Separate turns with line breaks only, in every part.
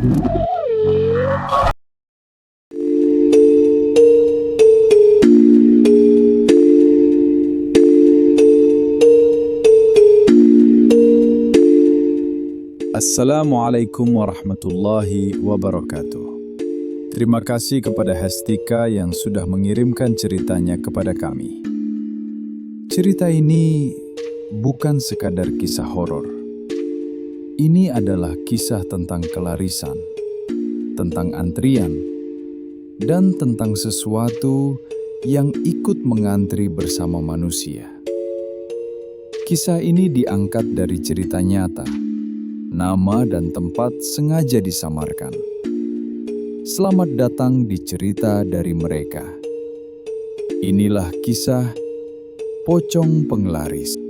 Assalamualaikum warahmatullahi wabarakatuh. Terima kasih kepada Hestika yang sudah mengirimkan ceritanya kepada kami. Cerita ini bukan sekadar kisah horor. Ini adalah kisah tentang kelarisan, tentang antrian, dan tentang sesuatu yang ikut mengantri bersama manusia. Kisah ini diangkat dari cerita nyata. Nama dan tempat sengaja disamarkan. Selamat datang di cerita dari mereka. Inilah kisah Pocong Penglaris.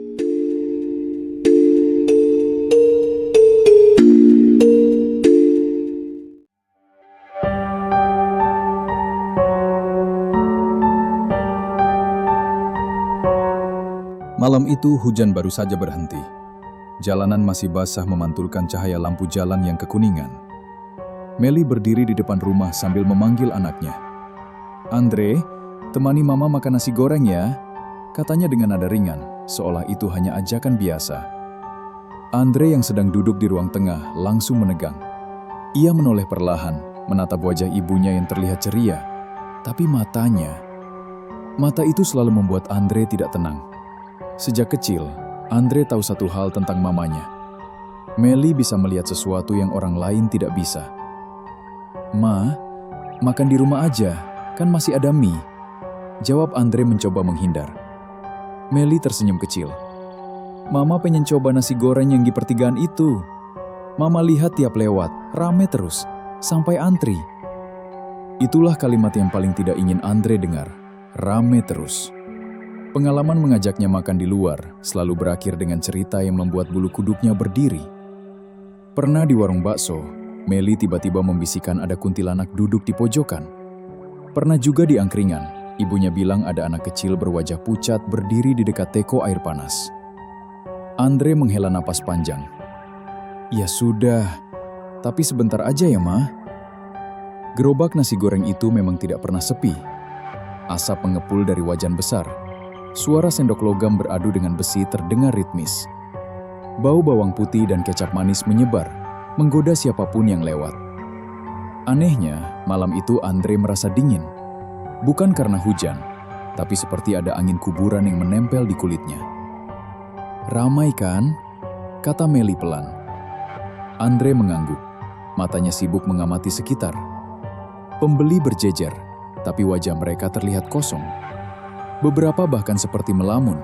Malam itu hujan baru saja berhenti. Jalanan masih basah memantulkan cahaya lampu jalan yang kekuningan. Meli berdiri di depan rumah sambil memanggil anaknya. "Andre, temani mama makan nasi goreng ya," katanya dengan nada ringan, seolah itu hanya ajakan biasa. Andre yang sedang duduk di ruang tengah langsung menegang. Ia menoleh perlahan, menatap wajah ibunya yang terlihat ceria. Tapi mata itu selalu membuat Andre tidak tenang. Sejak kecil, Andre tahu satu hal tentang mamanya. Meli bisa melihat sesuatu yang orang lain tidak bisa. "Ma, makan di rumah aja, kan masih ada mie," jawab Andre mencoba menghindar. Meli tersenyum kecil. "Mama pengen coba nasi goreng yang di pertigaan itu. Mama lihat tiap lewat, rame terus, sampai antri." Itulah kalimat yang paling tidak ingin Andre dengar, rame terus. Pengalaman mengajaknya makan di luar selalu berakhir dengan cerita yang membuat bulu kuduknya berdiri. Pernah di warung bakso, Meli tiba-tiba membisikkan ada kuntilanak duduk di pojokan. Pernah juga di angkringan, ibunya bilang ada anak kecil berwajah pucat berdiri di dekat teko air panas. Andre menghela napas panjang. "Ya sudah, tapi sebentar aja ya, Ma." Gerobak nasi goreng itu memang tidak pernah sepi. Asap mengepul dari wajan besar. Suara sendok logam beradu dengan besi terdengar ritmis. Bau bawang putih dan kecap manis menyebar, menggoda siapapun yang lewat. Anehnya, malam itu Andre merasa dingin. Bukan karena hujan, tapi seperti ada angin kuburan yang menempel di kulitnya. "Ramai kan?" kata Meli pelan. Andre mengangguk, matanya sibuk mengamati sekitar. Pembeli berjejer, tapi wajah mereka terlihat kosong. Beberapa bahkan seperti melamun.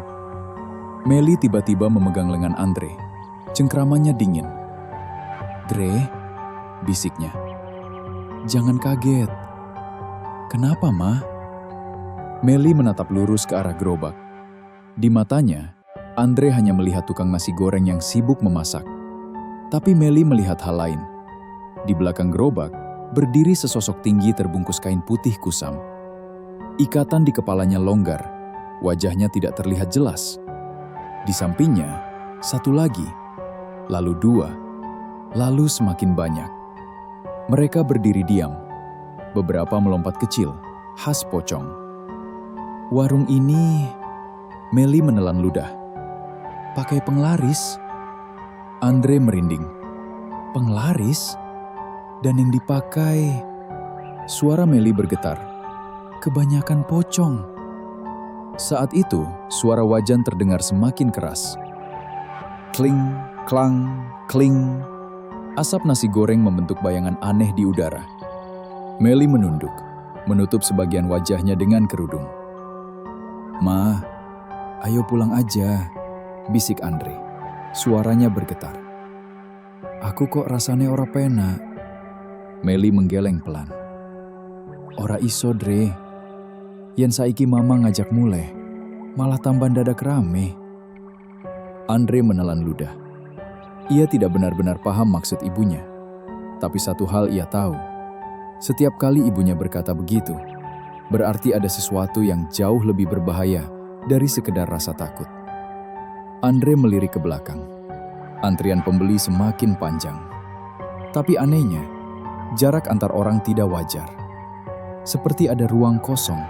Meli tiba-tiba memegang lengan Andre. Cengkramannya dingin. "Dre," bisiknya. "Jangan kaget." "Kenapa, Ma?" Meli menatap lurus ke arah gerobak. Di matanya, Andre hanya melihat tukang nasi goreng yang sibuk memasak. Tapi Meli melihat hal lain. Di belakang gerobak, berdiri sesosok tinggi terbungkus kain putih kusam. Ikatan di kepalanya longgar, wajahnya tidak terlihat jelas. Di sampingnya, satu lagi, lalu dua, lalu semakin banyak. Mereka berdiri diam, beberapa melompat kecil, khas pocong. "Warung ini," Meli menelan ludah, "pakai penglaris." Andre merinding. "Penglaris? Dan yang dipakai..." Suara Meli bergetar. "Kebanyakan pocong." Saat itu, suara wajan terdengar semakin keras. Kling, klang, kling. Asap nasi goreng membentuk bayangan aneh di udara. Meli menunduk, menutup sebagian wajahnya dengan kerudung. "Ma, ayo pulang aja," bisik Andre. Suaranya bergetar. "Aku kok rasanya ora pena." Meli menggeleng pelan. "Ora iso, Dre. Yen saiki mama ngajak mulai, malah tambah dadak rame." Andre menelan ludah. Ia tidak benar-benar paham maksud ibunya. Tapi satu hal ia tahu. Setiap kali ibunya berkata begitu, berarti ada sesuatu yang jauh lebih berbahaya dari sekedar rasa takut. Andre melirik ke belakang. Antrian pembeli semakin panjang. Tapi anehnya, Jarak antar orang tidak wajar. Seperti ada ruang kosong.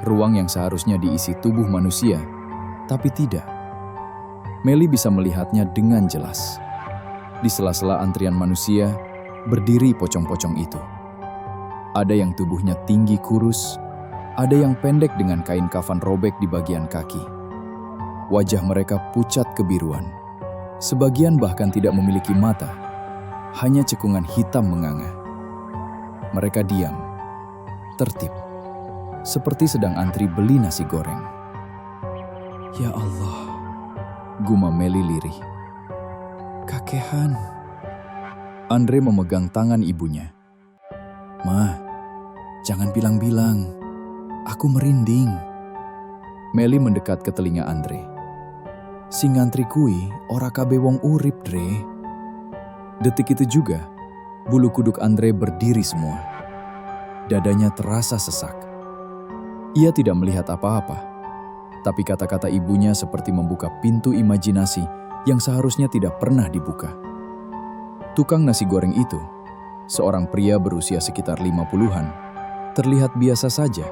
Ruang yang seharusnya diisi tubuh manusia, tapi tidak. Melly bisa melihatnya dengan jelas. Di sela-sela antrian manusia, berdiri pocong-pocong itu. Ada yang tubuhnya tinggi kurus, ada yang pendek dengan kain kafan robek di bagian kaki. Wajah mereka pucat kebiruan. Sebagian bahkan tidak memiliki mata, hanya cekungan hitam menganga. Mereka diam, tertib, seperti sedang antri beli nasi goreng. Ya Allah, gumam Melly lirih. Kakehan. Andre memegang tangan ibunya. Ma, jangan bilang-bilang. Aku merinding. Melly mendekat ke telinga Andre. Sing ngantri kui ora kabe wong urip, Dre. Detik itu juga, bulu kuduk Andre berdiri semua. Dadanya terasa sesak. Ia tidak melihat apa-apa, tapi kata-kata ibunya seperti membuka pintu imajinasi yang seharusnya tidak pernah dibuka. Tukang nasi goreng itu, seorang pria berusia sekitar 50-an, terlihat biasa saja.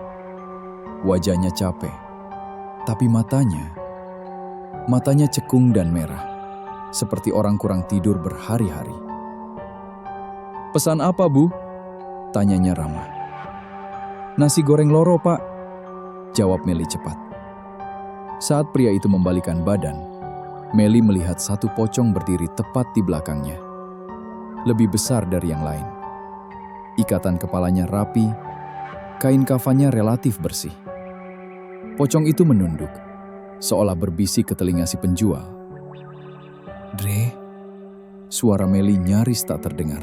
Wajahnya capek, tapi matanya cekung dan merah, seperti orang kurang tidur berhari-hari. Pesan apa, Bu? Tanyanya ramah. Nasi goreng loro, Pak, jawab Melly cepat. Saat pria itu membalikan badan, Melly melihat satu pocong berdiri tepat di belakangnya. Lebih besar dari yang lain. Ikatan kepalanya rapi, kain kafannya relatif bersih. Pocong itu menunduk, seolah berbisik ke telinga si penjual. Dre, suara Melly nyaris tak terdengar.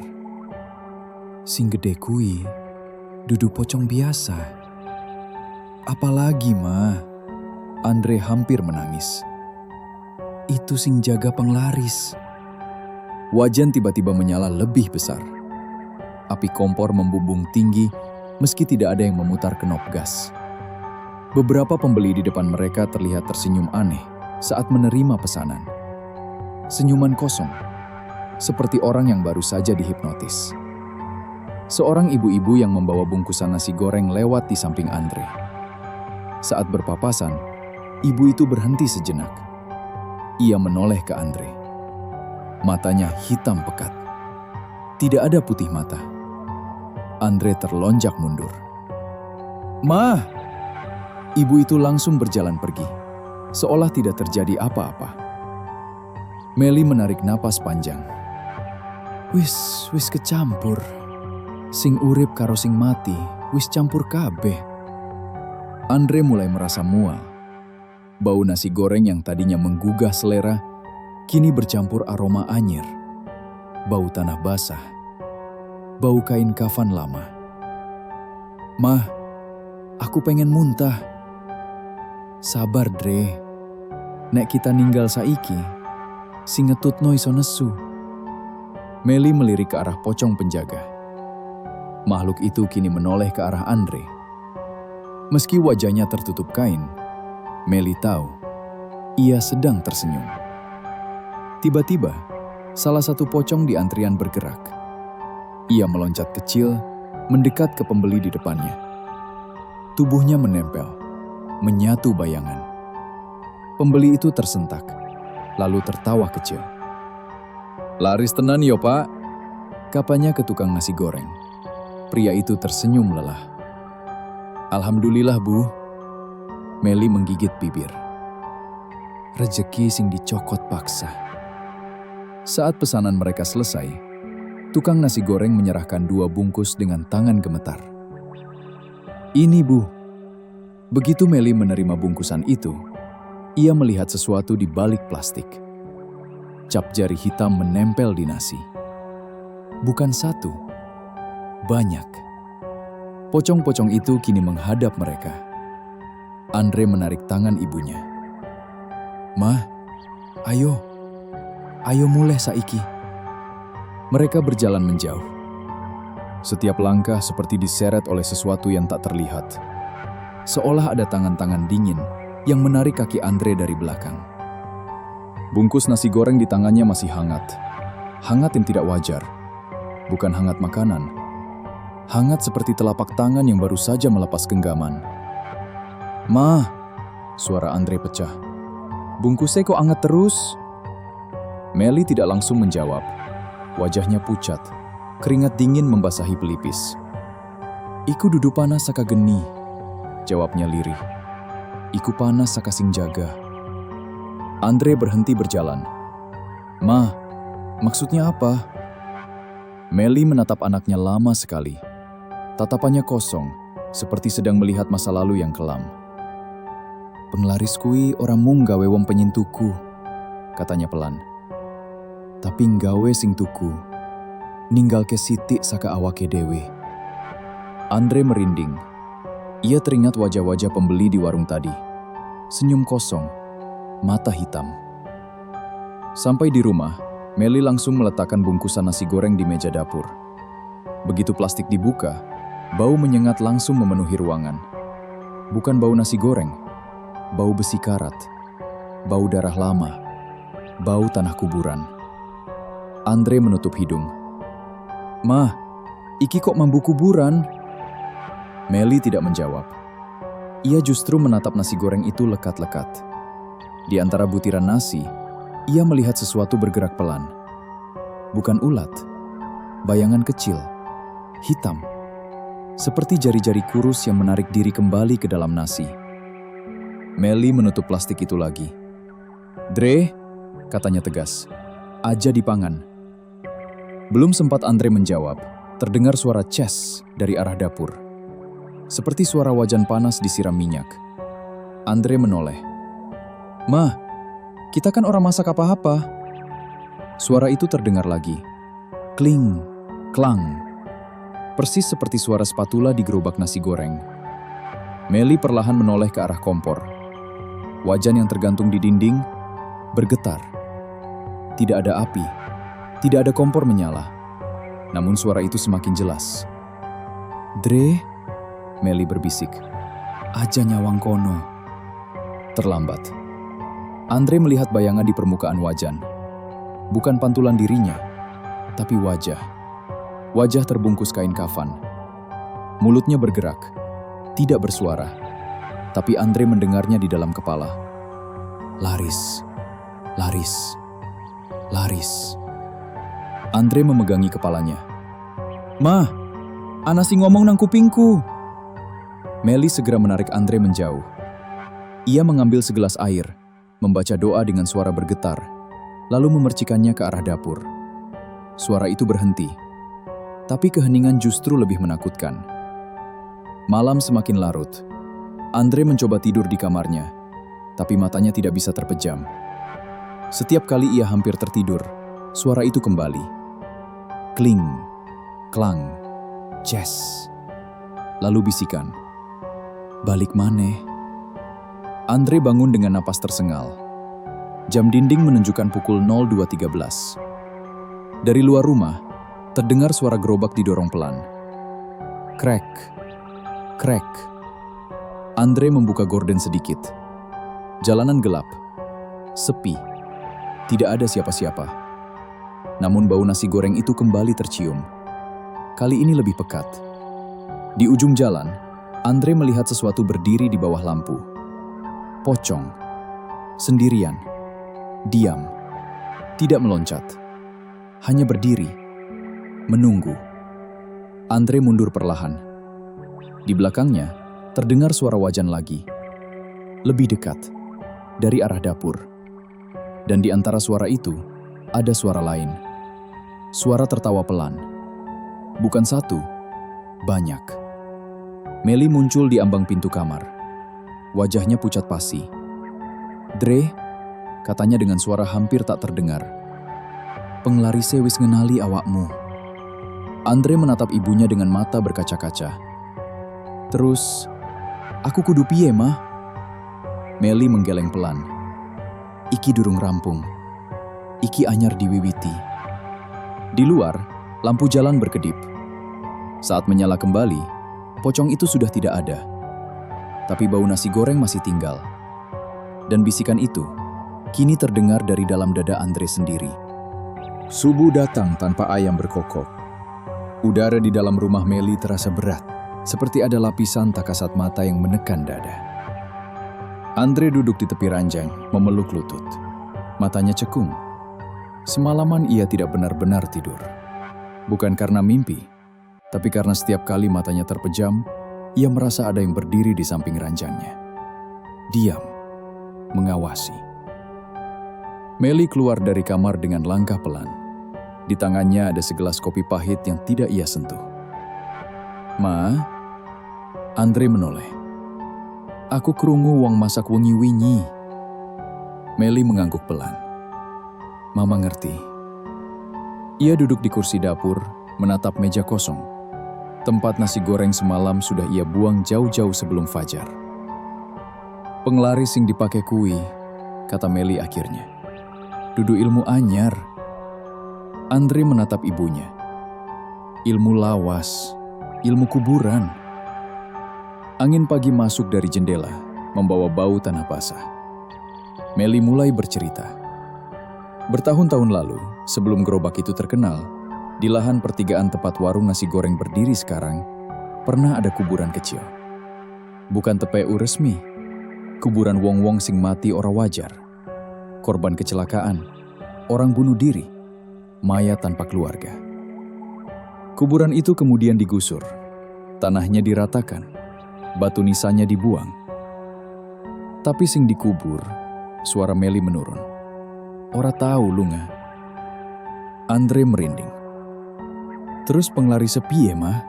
Sing gede kui, duduk pocong biasa. Apalagi, Ma? Andre hampir menangis. Itu sing jaga penglaris. Wajan tiba-tiba menyala lebih besar. Api kompor membumbung tinggi meski tidak ada yang memutar knop gas. Beberapa pembeli di depan mereka terlihat tersenyum aneh saat menerima pesanan. Senyuman kosong, seperti orang yang baru saja dihipnotis. Seorang ibu-ibu yang membawa bungkusan nasi goreng lewat di samping Andre. Saat berpapasan, ibu itu berhenti sejenak. Ia menoleh ke Andre. Matanya hitam pekat. Tidak ada putih mata. Andre terlonjak mundur. Ma! Ibu itu langsung berjalan pergi, seolah tidak terjadi apa-apa. Melly menarik napas panjang. Wis kecampur. Sing urip karo sing mati, wis campur kabeh. Andre mulai merasa mual. Bau nasi goreng yang tadinya menggugah selera, kini bercampur aroma anyir. Bau tanah basah. Bau kain kafan lama. Mah, aku pengen muntah. Sabar, Dre. Nek kita ninggal saiki, sing ngetutno iso nesu. Melly melirik ke arah pocong penjaga. Makhluk itu kini menoleh ke arah Andre. Meski wajahnya tertutup kain, Melly tahu ia sedang tersenyum. Tiba-tiba, salah satu pocong di antrian bergerak. Ia meloncat kecil, mendekat ke pembeli di depannya. Tubuhnya menempel, menyatu bayangan. Pembeli itu tersentak, lalu tertawa kecil. Laris tenan yo, Pak, kapanya ke tukang nasi goreng. Pria itu tersenyum lelah. Alhamdulillah, Bu. Melly menggigit bibir. Rejeki sing dicokot paksa. Saat pesanan mereka selesai, tukang nasi goreng menyerahkan 2 bungkus dengan tangan gemetar. Ini, Bu. Begitu Melly menerima bungkusan itu, ia melihat sesuatu di balik plastik. Cap jari hitam menempel di nasi. Bukan satu, banyak. Pocong-pocong itu kini menghadap mereka. Andre menarik tangan ibunya. Mah, ayo mulai saiki. Mereka berjalan menjauh. Setiap langkah seperti diseret oleh sesuatu yang tak terlihat. Seolah ada tangan-tangan dingin yang menarik kaki Andre dari belakang. Bungkus nasi goreng di tangannya masih hangat. Hangat yang tidak wajar. Bukan hangat makanan. Hangat seperti telapak tangan yang baru saja melepas genggaman. "Ma," suara Andre pecah. "Bungkusnya kok anget terus?" Melly tidak langsung menjawab. Wajahnya pucat, keringat dingin membasahi pelipis. "Iku dudu panas saka geni," jawabnya lirih. "Iku panas saka sing jaga." Andre berhenti berjalan. "Ma, maksudnya apa?" Melly menatap anaknya lama sekali. Tatapannya kosong, seperti sedang melihat masa lalu yang kelam. "Penglaris kui ora mung gawe wong penyin tuku," katanya pelan. "Tapi nggawe sing tuku, ninggalke sithik saka awake dhewe." Andre merinding. Ia teringat wajah-wajah pembeli di warung tadi. Senyum kosong, mata hitam. Sampai di rumah, Melly langsung meletakkan bungkusan nasi goreng di meja dapur. Begitu plastik dibuka, bau menyengat langsung memenuhi ruangan. Bukan bau nasi goreng, bau besi karat, bau darah lama, bau tanah kuburan. Andre menutup hidung. "Ma, iki kok mambu kuburan?" Melly tidak menjawab. Ia justru menatap nasi goreng itu lekat-lekat. Di antara butiran nasi, ia melihat sesuatu bergerak pelan. Bukan ulat, bayangan kecil, hitam, seperti jari-jari kurus yang menarik diri kembali ke dalam nasi. Melly menutup plastik itu lagi. "Dre," katanya tegas, "aja dipangan." Belum sempat Andre menjawab, terdengar suara ces dari arah dapur. Seperti suara wajan panas disiram minyak. Andre menoleh. "Ma, kita kan orang masak apa-apa." Suara itu terdengar lagi. Kling, klang. Persis seperti suara spatula di gerobak nasi goreng. Melly perlahan menoleh ke arah kompor. Wajan yang tergantung di dinding bergetar. Tidak ada api, tidak ada kompor menyala. Namun suara itu semakin jelas. "Dre," Melly berbisik, "aja nyawang kono." Terlambat. Andre melihat bayangan di permukaan wajan. Bukan pantulan dirinya, tapi wajah. Wajah terbungkus kain kafan. Mulutnya bergerak, tidak bersuara. Tapi Andre mendengarnya di dalam kepala. "Laris, laris, laris." Andre memegangi kepalanya. "Ma, ana sing ngomong nang kupingku." Melly segera menarik Andre menjauh. Ia mengambil segelas air, membaca doa dengan suara bergetar, lalu memercikannya ke arah dapur. Suara itu berhenti, tapi keheningan justru lebih menakutkan. Malam semakin larut. Andre mencoba tidur di kamarnya, tapi matanya tidak bisa terpejam. Setiap kali ia hampir tertidur, suara itu kembali. Kling, klang, ces. Lalu bisikan, "Balik maneh." Andre bangun dengan napas tersengal. Jam dinding menunjukkan pukul 02.13. Dari luar rumah, terdengar suara gerobak didorong pelan. Krek, krek. Andre membuka gorden sedikit. Jalanan gelap, sepi, tidak ada siapa-siapa. Namun bau nasi goreng itu kembali tercium. Kali ini lebih pekat. Di ujung jalan, Andre melihat sesuatu berdiri di bawah lampu. Pocong, sendirian, diam, tidak meloncat, hanya berdiri, menunggu. Andre mundur perlahan. Di belakangnya, terdengar suara wajan lagi. Lebih dekat, dari arah dapur. Dan di antara suara itu, ada suara lain. Suara tertawa pelan. Bukan satu, banyak. Melly muncul di ambang pintu kamar. Wajahnya pucat pasi. "Dre," katanya dengan suara hampir tak terdengar. "Penglarise wis ngenali awakmu." Andre menatap ibunya dengan mata berkaca-kaca. "Terus, aku kudu piye, Mah?" Melly menggeleng pelan. "Iki durung rampung. Iki anyar diwiwiti." Di luar, lampu jalan berkedip. Saat menyala kembali, pocong itu sudah tidak ada. Tapi bau nasi goreng masih tinggal. Dan bisikan itu kini terdengar dari dalam dada Andre sendiri. Subuh datang tanpa ayam berkokok. Udara di dalam rumah Meli terasa berat, seperti ada lapisan tak kasat mata yang menekan dada. Andre duduk di tepi ranjang, memeluk lutut. Matanya cekung. Semalaman ia tidak benar-benar tidur. Bukan karena mimpi, tapi karena setiap kali matanya terpejam, ia merasa ada yang berdiri di samping ranjangnya. Diam, mengawasi. Meli keluar dari kamar dengan langkah pelan. Di tangannya ada segelas kopi pahit yang tidak ia sentuh. "Ma," Andre menoleh. "Aku krungu wong masak wengi-wingi." Meli mengangguk pelan. "Mama ngerti." Ia duduk di kursi dapur, menatap meja kosong. Tempat nasi goreng semalam sudah ia buang jauh-jauh sebelum fajar. "Penglaris sing dipakai kui," kata Meli akhirnya. "Dudu ilmu anyar." Andre menatap ibunya. "Ilmu lawas, ilmu kuburan." Angin pagi masuk dari jendela, membawa bau tanah basah. Meli mulai bercerita. Bertahun-tahun lalu, sebelum gerobak itu terkenal, di lahan pertigaan tempat warung nasi goreng berdiri sekarang, pernah ada kuburan kecil. Bukan TPU resmi, kuburan wong-wong sing mati ora wajar. Korban kecelakaan, orang bunuh diri, mayat tanpa keluarga. Kuburan itu kemudian digusur, tanahnya diratakan, batu nisannya dibuang. Tapi sing dikubur, suara Meli menurun. "Ora tahu lunga." Andre merinding. "Terus penglaris sepiye, mah?"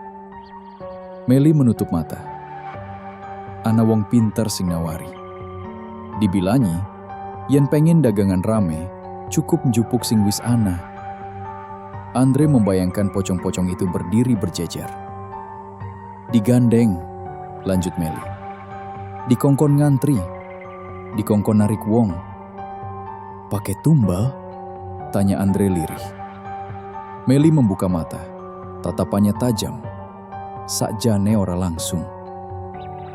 Meli menutup mata. "Ana wong pinter sing nawari. Dibilangi, yen pengen dagangan rame, cukup njupuk sing wis ana." Andre membayangkan pocong-pocong itu berdiri berjejer. "Digandeng," lanjut Meli. "Dikongkon ngantri, dikongkon narik wong." "Pakai tumbal?" tanya Andre lirih. Meli membuka mata, tatapannya tajam. Sakjane ora langsung.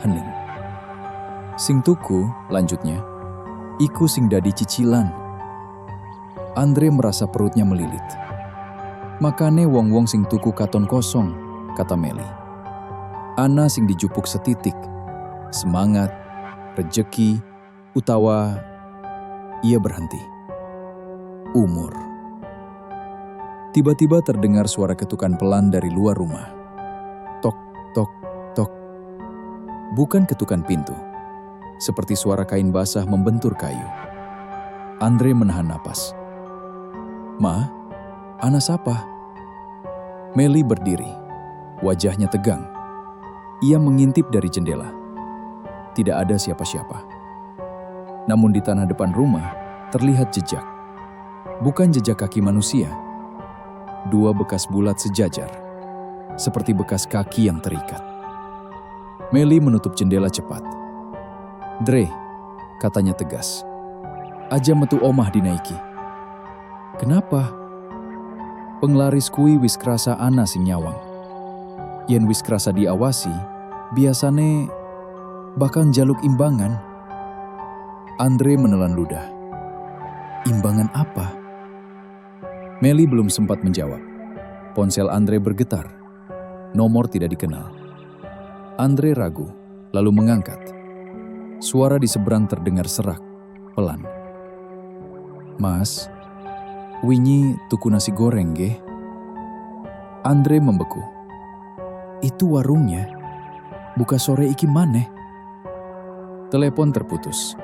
Hening. "Sing tuku," lanjutnya, "iku sing dadi cicilan." Andre merasa perutnya melilit. "Makane wong-wong sing tuku katon kosong," kata Meli. "Ana sing dijupuk setitik, semangat, rejeki, utawa..." Ia berhenti. "Umur." Tiba-tiba terdengar suara ketukan pelan dari luar rumah. Tok, tok, tok. Bukan ketukan pintu, seperti suara kain basah membentur kayu. Andre menahan napas. "Ma, ana sapa?" Meli berdiri, wajahnya tegang. Ia mengintip dari jendela. Tidak ada siapa-siapa. Namun di tanah depan rumah terlihat jejak. Bukan jejak kaki manusia. 2 bekas bulat sejajar, seperti bekas kaki yang terikat. Meli menutup jendela cepat. "Dre," katanya tegas. "Aja metu omah dinaiki." "Kenapa?" "Penglaris kui wis krasa ana sing nyawang. Yen wis krasa diawasi, biasane bakal njaluk imbangan." Andre menelan ludah. "Imbangan apa?" Meli belum sempat menjawab. Ponsel Andre bergetar. Nomor tidak dikenal. Andre ragu, lalu mengangkat. Suara di seberang terdengar serak, pelan. "Mas, wingi tuku nasi goreng, ge?" Andre membeku. "Itu warungnya. Buka sore iki maneh." Telepon terputus.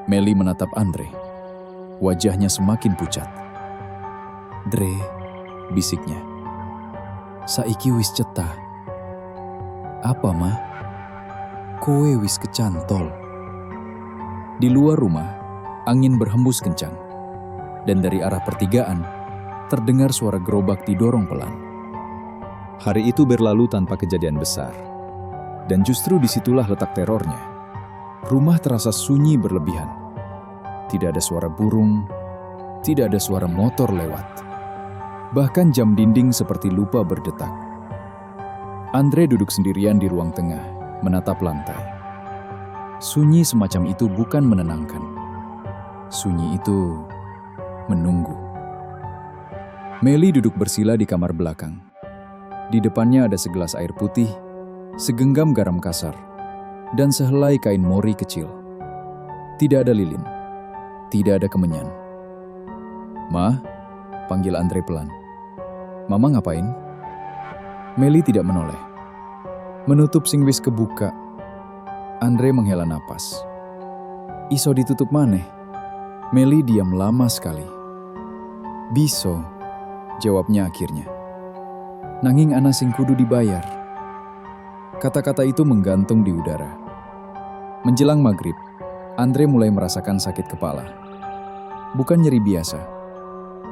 Meli menatap Andre. Wajahnya semakin pucat. "Dre," bisiknya. "Saiki wis cetha." "Apa, mah?" "Kowe wis kecantol." Di luar rumah, angin berhembus kencang. Dan dari arah pertigaan, terdengar suara gerobak didorong pelan. Hari itu berlalu tanpa kejadian besar. Dan justru disitulah letak terornya. Rumah terasa sunyi berlebihan. Tidak ada suara burung, tidak ada suara motor lewat. Bahkan jam dinding seperti lupa berdetak. Andre duduk sendirian di ruang tengah, menatap lantai. Sunyi semacam itu bukan menenangkan. Sunyi itu menunggu. Meli duduk bersila di kamar belakang. Di depannya ada segelas air putih, segenggam garam kasar, dan sehelai kain mori kecil. Tidak ada lilin, tidak ada kemenyan. "Ma," panggil Andre pelan. "Mama ngapain?" Meli tidak menoleh. Menutup sing wis kebuka. Andre menghela napas. "Iso ditutup maneh?" Meli diam lama sekali. "Biso," jawabnya akhirnya. "Nanging ana sing kudu dibayar." Kata-kata itu menggantung di udara. Menjelang maghrib, Andre mulai merasakan sakit kepala. Bukan nyeri biasa.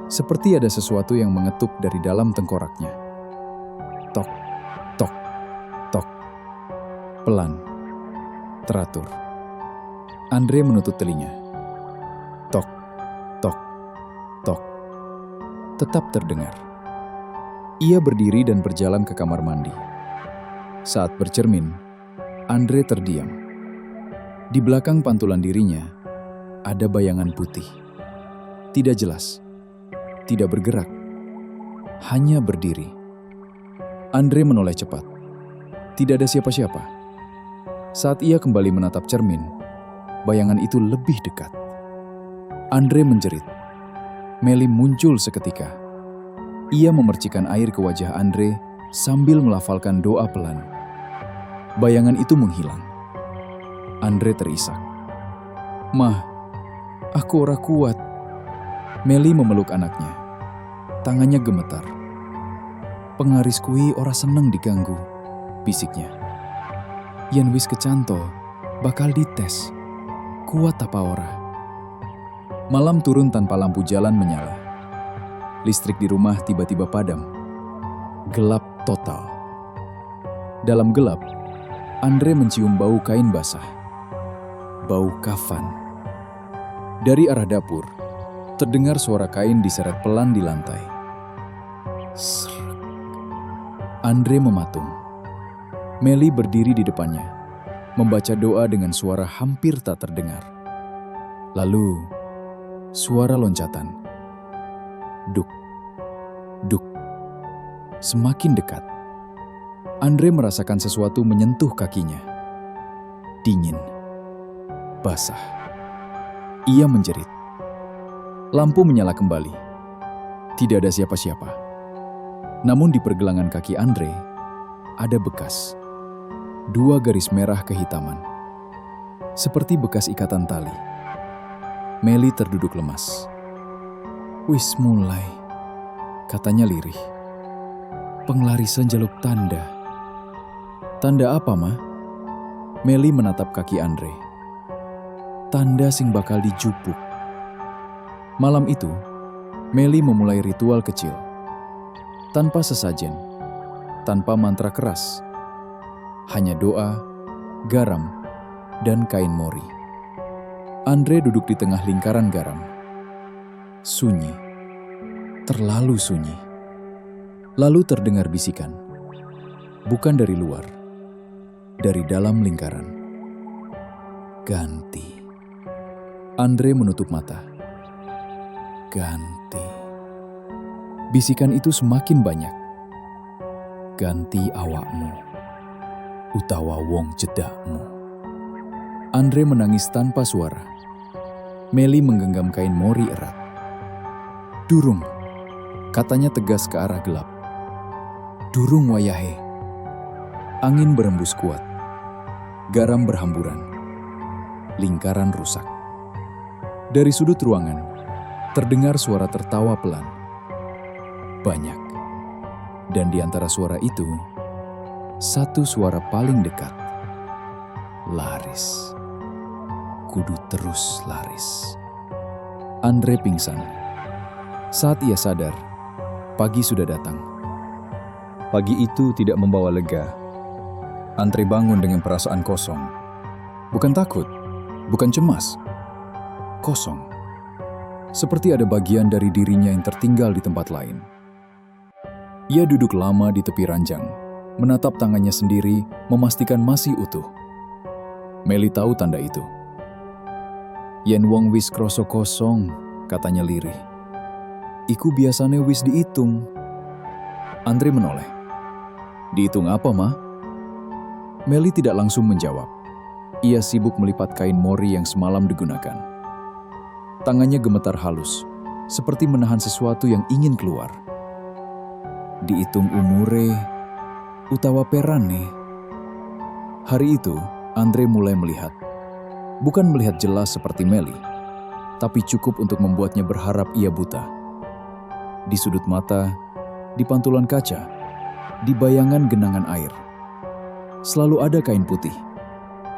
Seperti ada sesuatu yang mengetuk dari dalam tengkoraknya. Tok, tok, tok. Pelan, teratur. Andre menutup telinga. Tok, tok, tok. Tetap terdengar. Ia berdiri dan berjalan ke kamar mandi. Saat bercermin, Andre terdiam. Di belakang pantulan dirinya, ada bayangan putih. Tidak jelas, tidak bergerak, hanya berdiri. Andre menoleh cepat. Tidak ada siapa-siapa. Saat ia kembali menatap cermin, bayangan itu lebih dekat. Andre menjerit. Meli muncul seketika. Ia memercikan air ke wajah Andre sambil melafalkan doa pelan. Bayangan itu menghilang. Andre terisak. "Mah, aku ora kuat." Meli memeluk anaknya. Tangannya gemetar. "Pengaris kui ora seneng diganggu," bisiknya. "Yen wis kecanto, bakal dites. Kuat apa ora?" Malam turun tanpa lampu jalan menyala. Listrik di rumah tiba-tiba padam. Gelap total. Dalam gelap, Andre mencium bau kain basah. Bau kafan. Dari arah dapur, terdengar suara kain diseret pelan di lantai. Srek. Andre mematung. Meli berdiri di depannya, membaca doa dengan suara hampir tak terdengar. Lalu, suara loncatan. Duk, duk. Semakin dekat. Andre merasakan sesuatu menyentuh kakinya. Dingin. Basah. Ia menjerit. Lampu menyala kembali. Tidak ada siapa-siapa. Namun di pergelangan kaki Andre, ada bekas. 2 garis merah kehitaman. Seperti bekas ikatan tali. Meli terduduk lemas. "Wis mulai," katanya lirih. "Penglarisan jaluk tanda." "Tanda apa, Ma?" Meli menatap kaki Andre. "Tanda sing bakal dijupuk." Malam itu, Meli memulai ritual kecil. Tanpa sesajen, tanpa mantra keras. Hanya doa, garam, dan kain mori. Andre duduk di tengah lingkaran garam. Sunyi. Terlalu sunyi. Lalu terdengar bisikan. Bukan dari luar. Dari dalam lingkaran. "Ganti." Andre menutup mata. "Ganti." Bisikan itu semakin banyak. "Ganti awakmu, utawa wong jedakmu." Andre menangis tanpa suara. Meli menggenggam kain mori erat. "Durung," katanya tegas ke arah gelap. "Durung wayahe." Angin berembus kuat. Garam berhamburan. Lingkaran rusak. Dari sudut ruangan, terdengar suara tertawa pelan. Banyak. Dan di antara suara itu, satu suara paling dekat. "Laris. Kudu terus laris." Andre pingsan. Saat ia sadar, pagi sudah datang. Pagi itu tidak membawa lega. Andre bangun dengan perasaan kosong. Bukan takut, bukan cemas. Kosong. Seperti ada bagian dari dirinya yang tertinggal di tempat lain. Ia duduk lama di tepi ranjang, menatap tangannya sendiri, memastikan masih utuh. Meli tahu tanda itu. "Yen wong wis kroso kosong," katanya lirih. "Iku biasane wis diitung." Andre menoleh. Dihitung apa, Ma? Meli tidak langsung menjawab. Ia sibuk melipat kain mori yang semalam digunakan. Tangannya gemetar halus, seperti menahan sesuatu yang ingin keluar. Dihitung umure, utawa perane. Hari itu, Andre mulai melihat. Bukan melihat jelas seperti Meli, tapi cukup untuk membuatnya berharap ia buta. Di sudut mata, di pantulan kaca, di bayangan genangan air. Selalu ada kain putih,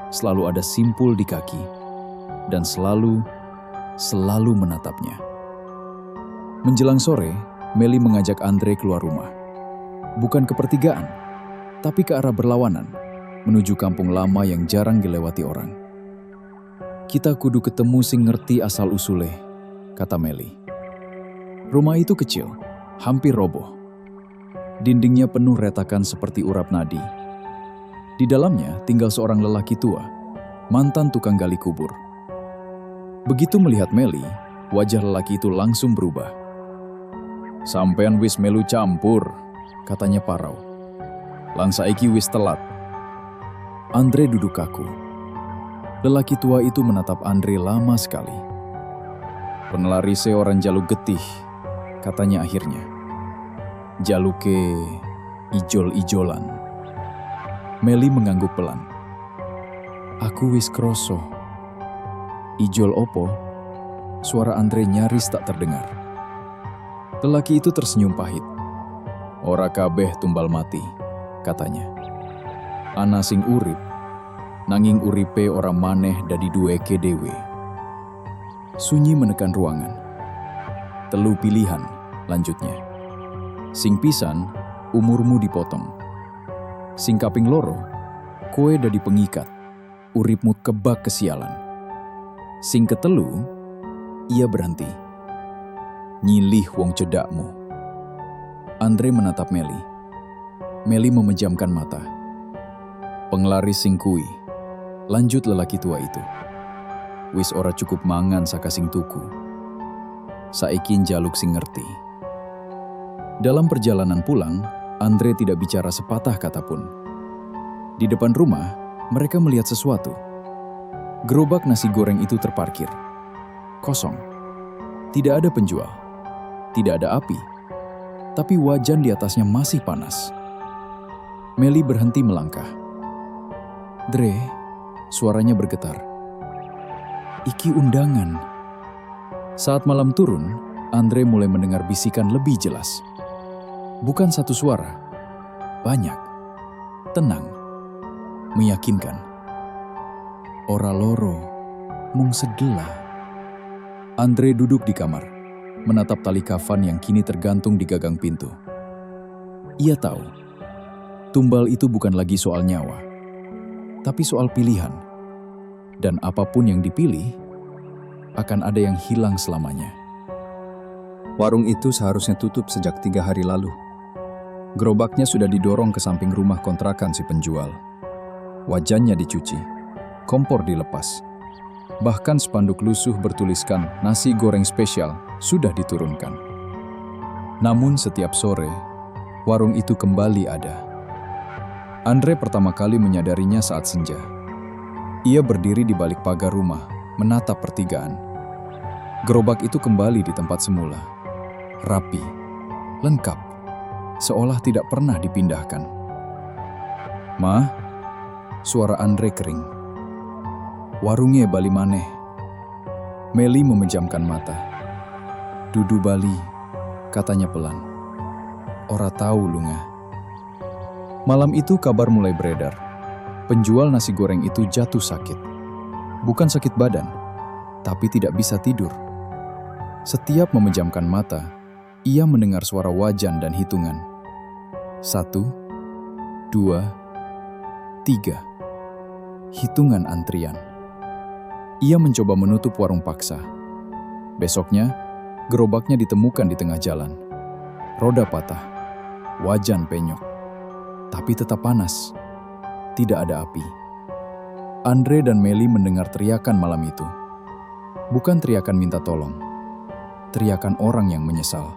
selalu ada simpul di kaki, dan selalu menatapnya. Menjelang sore, Meli mengajak Andre keluar rumah. Bukan ke pertigaan, tapi ke arah berlawanan, menuju kampung lama yang jarang dilewati orang. Kita kudu ketemu sing ngerti asal-usule, kata Meli. Rumah itu kecil, hampir roboh. Dindingnya penuh retakan seperti urap nadi. Di dalamnya tinggal seorang lelaki tua, mantan tukang gali kubur. Begitu melihat Meli, wajah lelaki itu langsung berubah. "Sampean wis melu campur," katanya parau. "Lang saiki wis telat." Andre duduk kaku. Lelaki tua itu menatap Andre lama sekali. "Penelarise orang jaluk getih," katanya akhirnya. "Jaluke ijol-ijolan." Meli mengangguk pelan. "Aku wis kroso." "Ijol opo?" Suara Andre nyaris tak terdengar. Lelaki itu tersenyum pahit. "Ora kabeh tumbal mati," katanya. "Ana sing urip, nanging uripe ora maneh dadi duweke dhewe." Sunyi menekan ruangan. "Telu pilihan," lanjutnya. "Sing pisan, umurmu dipotong. Sing kaping loro, kowe dadi pengikat, uripmu kebak kesialan. Sing ketelu," ia berhenti. "Nyilih wong cedakmu." Andre menatap Meli. Meli memejamkan mata. "Penglaris sing kui," lanjut lelaki tua itu. "Wis ora cukup mangan saka sing tuku. Saiki njaluk sing ngerti." Dalam perjalanan pulang, Andre tidak bicara sepatah kata pun. Di depan rumah, mereka melihat sesuatu. Gerobak nasi goreng itu terparkir. Kosong. Tidak ada penjual. Tidak ada api. Tapi wajan di atasnya masih panas. Meli berhenti melangkah. "Dre," suaranya bergetar. "Iki undangan." Saat malam turun, Andre mulai mendengar bisikan lebih jelas. Bukan satu suara, banyak, tenang, meyakinkan. "Ora loro, mung sedelah." Andre duduk di kamar, menatap tali kafan yang kini tergantung di gagang pintu. Ia tahu, tumbal itu bukan lagi soal nyawa, tapi soal pilihan. Dan apapun yang dipilih, akan ada yang hilang selamanya.
Warung itu seharusnya tutup sejak 3 hari lalu. Gerobaknya sudah didorong ke samping rumah kontrakan si penjual. Wajannya dicuci, kompor dilepas. Bahkan spanduk lusuh bertuliskan nasi goreng spesial sudah diturunkan. Namun setiap sore, warung itu kembali ada. Andre pertama kali menyadarinya saat senja. Ia berdiri di balik pagar rumah, menatap pertigaan. Gerobak itu kembali di tempat semula. Rapi, lengkap. Seolah tidak pernah dipindahkan. "Ma," suara Andre kering. "Warungnya bali maneh." Meli memejamkan mata. "Dudu bali," katanya pelan. "Ora tahu lunga." Malam itu kabar mulai beredar. Penjual nasi goreng itu jatuh sakit. Bukan sakit badan, tapi tidak bisa tidur. Setiap memejamkan mata, ia mendengar suara wajan dan hitungan. 1, 2, 3. Hitungan antrian. Ia mencoba menutup warung paksa. Besoknya, gerobaknya ditemukan di tengah jalan. Roda patah, wajan penyok. Tapi tetap panas. Tidak ada api. Andre dan Meli mendengar teriakan malam itu. Bukan teriakan minta tolong. Teriakan orang yang menyesal.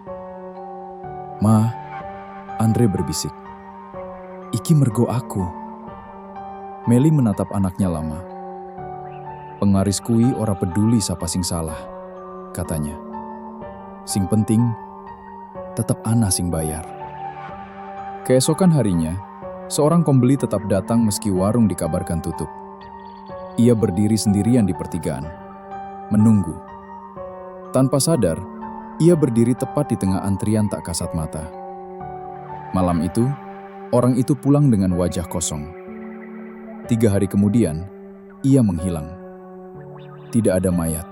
"Ma," Andre berbisik. Iki mergo aku. Meli menatap anaknya lama. Penglaris kui ora peduli sapa sing salah, katanya. Sing penting, tetap ana sing bayar. Keesokan harinya, seorang pembeli tetap datang meski warung dikabarkan tutup. Ia berdiri sendirian di pertigaan, menunggu. Tanpa sadar, ia berdiri tepat di tengah antrian tak kasat mata. Malam itu, orang itu pulang dengan wajah kosong. 3 hari kemudian, ia menghilang. Tidak ada mayat,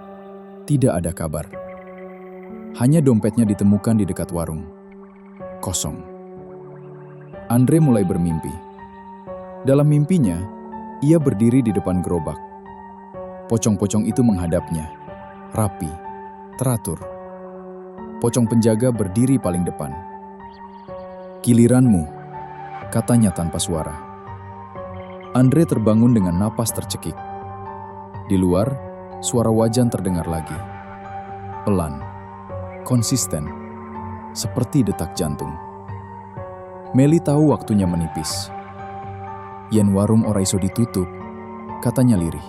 tidak ada kabar. Hanya dompetnya ditemukan di dekat warung. Kosong. Andre mulai bermimpi. Dalam mimpinya, ia berdiri di depan gerobak. Pocong-pocong itu menghadapnya, rapi, teratur. Pocong penjaga berdiri paling depan. "Giliranmu," katanya tanpa suara. Andre terbangun dengan napas tercekik. Di luar, suara wajan terdengar lagi. Pelan, konsisten, seperti detak jantung. Meli tahu waktunya menipis. Yen warung ora iso ditutup, katanya lirih.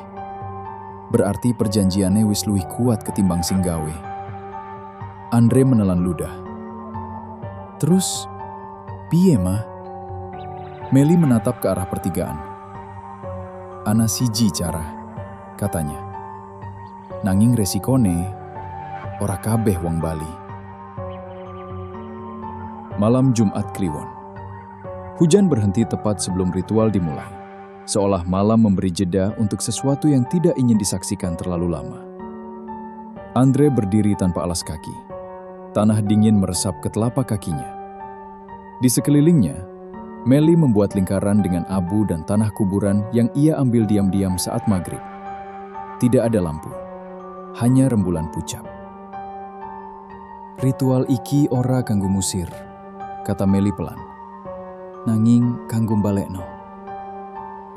Berarti perjanjiannya wis luwih kuat ketimbang sing gawe. Andre menelan ludah. "Terus, piye mah?" Meli menatap ke arah pertigaan. "Ana siji cara," katanya. "Nanging resikone, ora kabeh wong Bali." Malam Jumat Kliwon. Hujan berhenti tepat sebelum ritual dimulai, seolah malam memberi jeda untuk sesuatu yang tidak ingin disaksikan terlalu lama. Andre berdiri tanpa alas kaki. Tanah dingin meresap ke telapak kakinya. Di sekelilingnya, Meli membuat lingkaran dengan abu dan tanah kuburan yang ia ambil diam-diam saat maghrib. Tidak ada lampu, hanya rembulan pucap. "Ritual iki ora kanggo musir," kata Meli pelan. "Nanging kanggo balekno."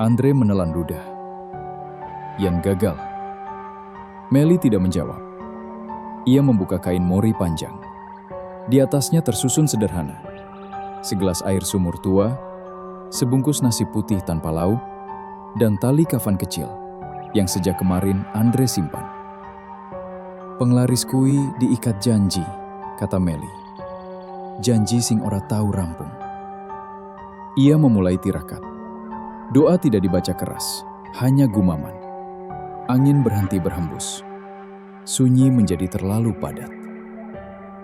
Andre menelan ludah. "Yang gagal." Meli tidak menjawab. Ia membuka kain mori panjang. Di atasnya tersusun sederhana. Segelas air sumur tua, sebungkus nasi putih tanpa lauk, dan tali kafan kecil yang sejak kemarin Andre simpan. "Penglaris kui diikat janji," kata Meli. "Janji sing ora tahu rampung." Ia memulai tirakat. Doa tidak dibaca keras, hanya gumaman. Angin berhenti berhembus. Sunyi menjadi terlalu padat.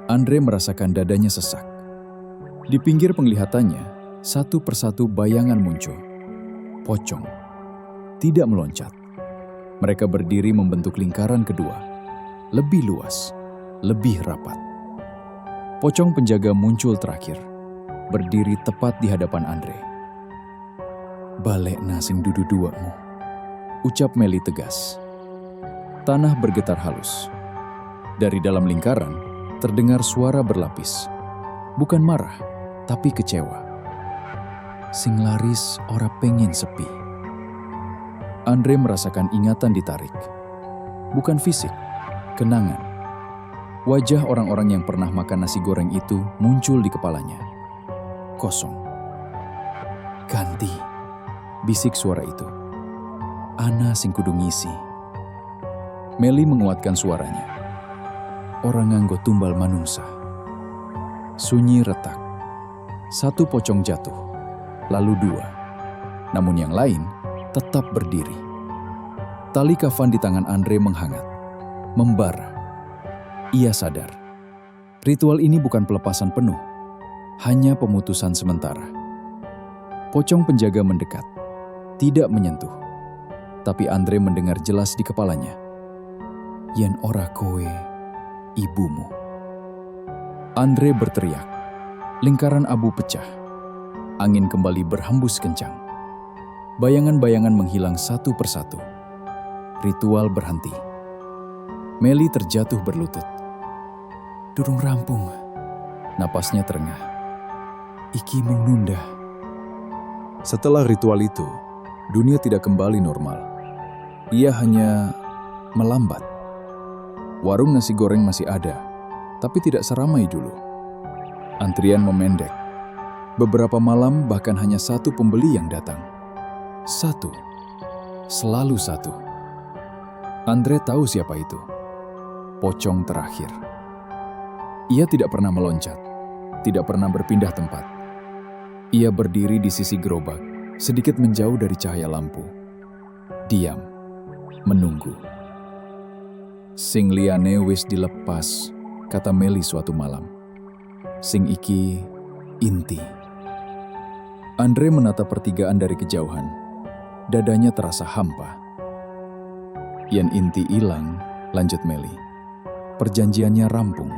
Andre merasakan dadanya sesak. Di pinggir penglihatannya, satu persatu bayangan muncul. Pocong. Tidak meloncat. Mereka berdiri membentuk lingkaran kedua. Lebih luas, lebih rapat. Pocong penjaga muncul terakhir. Berdiri tepat di hadapan Andre. "Balekna sing dudu duamu," ucap Meli tegas. Tanah bergetar halus. Dari dalam lingkaran, terdengar suara berlapis. Bukan marah, tapi kecewa. "Sing laris ora pengen sepi." Andre merasakan ingatan ditarik. Bukan fisik, kenangan. Wajah orang-orang yang pernah makan nasi goreng itu muncul di kepalanya. Kosong. "Ganti," bisik suara itu. "Ana sing kudu ngisi." Meli menguatkan suaranya. "Orang nganggo tumbal manungsa." Sunyi retak. Satu pocong jatuh, lalu 2. Namun yang lain tetap berdiri. Tali kafan di tangan Andre menghangat, membara. Ia sadar. Ritual ini bukan pelepasan penuh, hanya pemutusan sementara. Pocong penjaga mendekat, tidak menyentuh. Tapi Andre mendengar jelas di kepalanya. "Yen ora kowe, ibumu." Andre berteriak. Lingkaran abu pecah. Angin kembali berhembus kencang. Bayangan-bayangan menghilang satu persatu. Ritual berhenti. Meli terjatuh berlutut. "Durung rampung." Napasnya terengah. "Iki mau nunda." Setelah ritual itu, dunia tidak kembali normal. Ia hanya melambat. Warung nasi goreng masih ada, tapi tidak seramai dulu. Antrian memendek.
Beberapa malam bahkan hanya satu pembeli yang datang. Satu. Selalu satu. Andre tahu siapa itu. Pocong terakhir. Ia tidak pernah meloncat, tidak pernah berpindah tempat. Ia berdiri di sisi gerobak, sedikit menjauh dari cahaya lampu. Diam, menunggu. Sing liane wis dilepas, kata Meli suatu malam. Sing iki inti. Andre menatap pertigaan dari kejauhan. Dadanya terasa hampa. Yen inti ilang, lanjut Meli. Perjanjiannya rampung.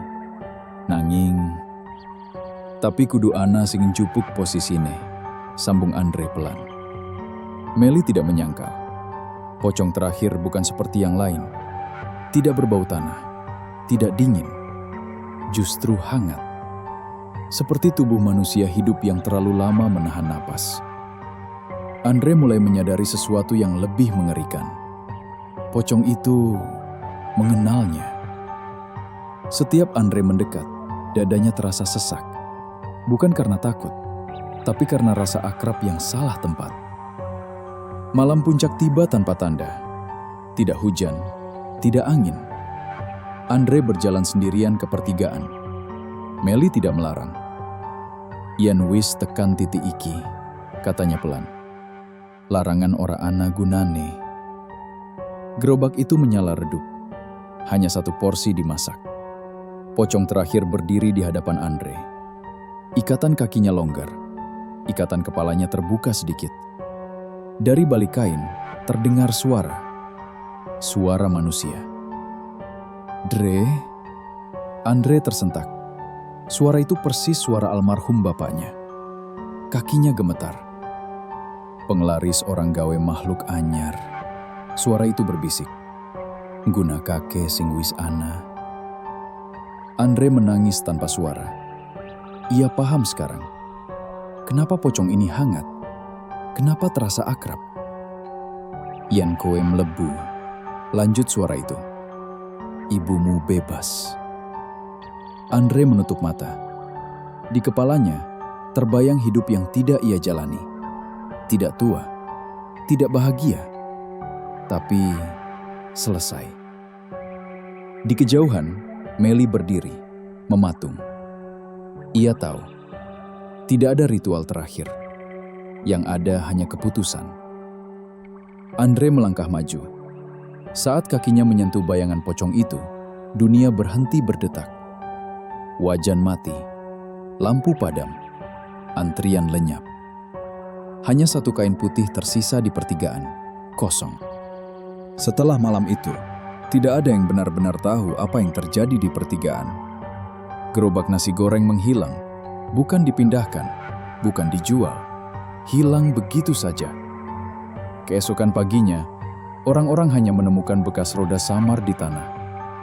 Nanging, tapi kudu ana sing njupuk posisine, sambung Andre pelan. Meli tidak menyangka. Pocong terakhir bukan seperti yang lain. Tidak berbau tanah, tidak dingin, justru hangat. Seperti tubuh manusia hidup yang terlalu lama menahan napas. Andre mulai menyadari sesuatu yang lebih mengerikan. Pocong itu mengenalnya. Setiap Andre mendekat, dadanya terasa sesak. Bukan karena takut, tapi karena rasa akrab yang salah tempat. Malam puncak tiba tanpa tanda. Tidak hujan, tidak angin. Andre berjalan sendirian ke pertigaan. Meli tidak melarang. Yen wis tekan titik iki, katanya pelan. Larangan ora ana gunane. Gerobak itu menyala redup. Hanya satu porsi dimasak. Pocong terakhir berdiri di hadapan Andre. Ikatan kakinya longgar. Ikatan kepalanya terbuka sedikit. Dari balik kain terdengar suara. Suara manusia. Dre. Andre tersentak. Suara itu persis suara almarhum bapaknya. Kakinya gemetar. Penglaris orang gawe makhluk anyar. Suara itu berbisik. Guna kake sing wis ana. Andre menangis tanpa suara. Ia paham sekarang. Kenapa pocong ini hangat? Kenapa terasa akrab? Yan kowe mlebu. Lanjut suara itu. Ibumu bebas. Andre menutup mata. Di kepalanya terbayang hidup yang tidak ia jalani. Tidak tua, tidak bahagia, tapi selesai. Di kejauhan, Meli berdiri, mematung. Ia tahu, tidak ada ritual terakhir. Yang ada hanya keputusan. Andre melangkah maju. Saat kakinya menyentuh bayangan pocong itu, dunia berhenti berdetak. Wajan mati, lampu padam, antrian lenyap. Hanya satu kain putih tersisa di pertigaan, kosong. Setelah malam itu, tidak ada yang benar-benar tahu apa yang terjadi di pertigaan. Gerobak nasi goreng menghilang, bukan dipindahkan, bukan dijual. Hilang begitu saja. Keesokan paginya, orang-orang hanya menemukan bekas roda samar di tanah,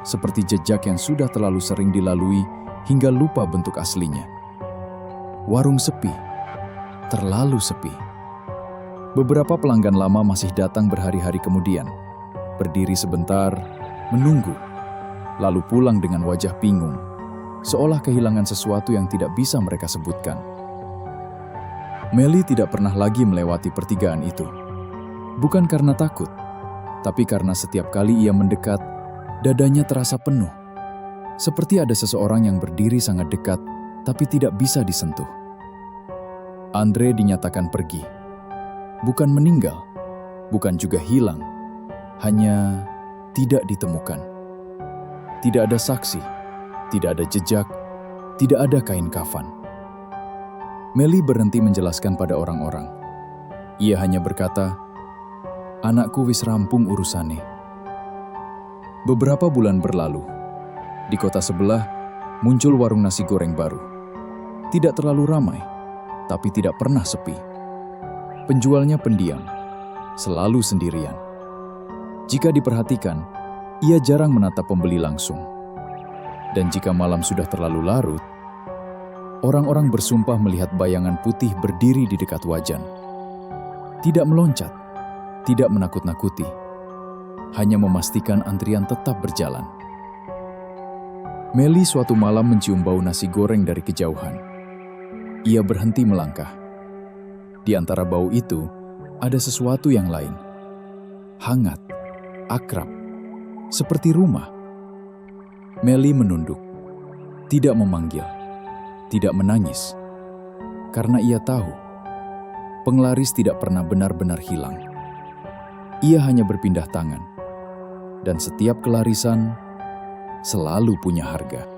seperti jejak yang sudah terlalu sering dilalui hingga lupa bentuk aslinya. Warung sepi, terlalu sepi. Beberapa pelanggan lama masih datang berhari-hari kemudian, berdiri sebentar, menunggu, lalu pulang dengan wajah bingung, seolah kehilangan sesuatu yang tidak bisa mereka sebutkan. Meli tidak pernah lagi melewati pertigaan itu. Bukan karena takut, tapi karena setiap kali ia mendekat, dadanya terasa penuh. Seperti ada seseorang yang berdiri sangat dekat, tapi tidak bisa disentuh. Andre dinyatakan pergi. Bukan meninggal, bukan juga hilang, hanya tidak ditemukan. Tidak ada saksi, tidak ada jejak, tidak ada kain kafan. Meli berhenti menjelaskan pada orang-orang. Ia hanya berkata, "Anakku wis rampung urusane." Beberapa bulan berlalu. Di kota sebelah, muncul warung nasi goreng baru. Tidak terlalu ramai, tapi tidak pernah sepi. Penjualnya pendiam, selalu sendirian. Jika diperhatikan, ia jarang menatap pembeli langsung. Dan jika malam sudah terlalu larut, orang-orang bersumpah melihat bayangan putih berdiri di dekat wajan. Tidak meloncat, tidak menakut-nakuti, hanya memastikan antrian tetap berjalan. Meli suatu malam mencium bau nasi goreng dari kejauhan. Ia berhenti melangkah. Di antara bau itu, ada sesuatu yang lain. Hangat, akrab, seperti rumah. Melly menunduk, tidak memanggil, tidak menangis. Karena ia tahu, penglaris tidak pernah benar-benar hilang. Ia hanya berpindah tangan. Dan setiap kelarisan selalu punya harga.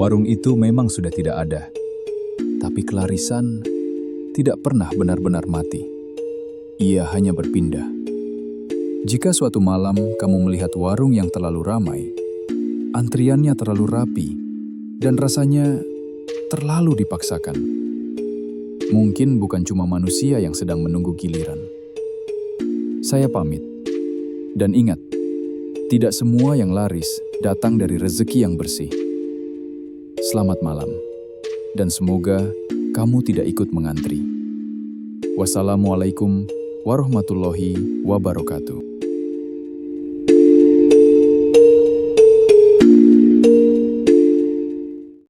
Warung itu memang sudah tidak ada, tapi kelarisan tidak pernah benar-benar mati. Ia hanya berpindah. Jika suatu malam kamu melihat warung yang terlalu ramai, antriannya terlalu rapi, dan rasanya terlalu dipaksakan, mungkin bukan cuma manusia yang sedang menunggu giliran. Saya pamit, dan ingat, tidak semua yang laris datang dari rezeki yang bersih. Selamat malam, dan semoga kamu tidak ikut mengantri. Wassalamualaikum warahmatullahi wabarakatuh.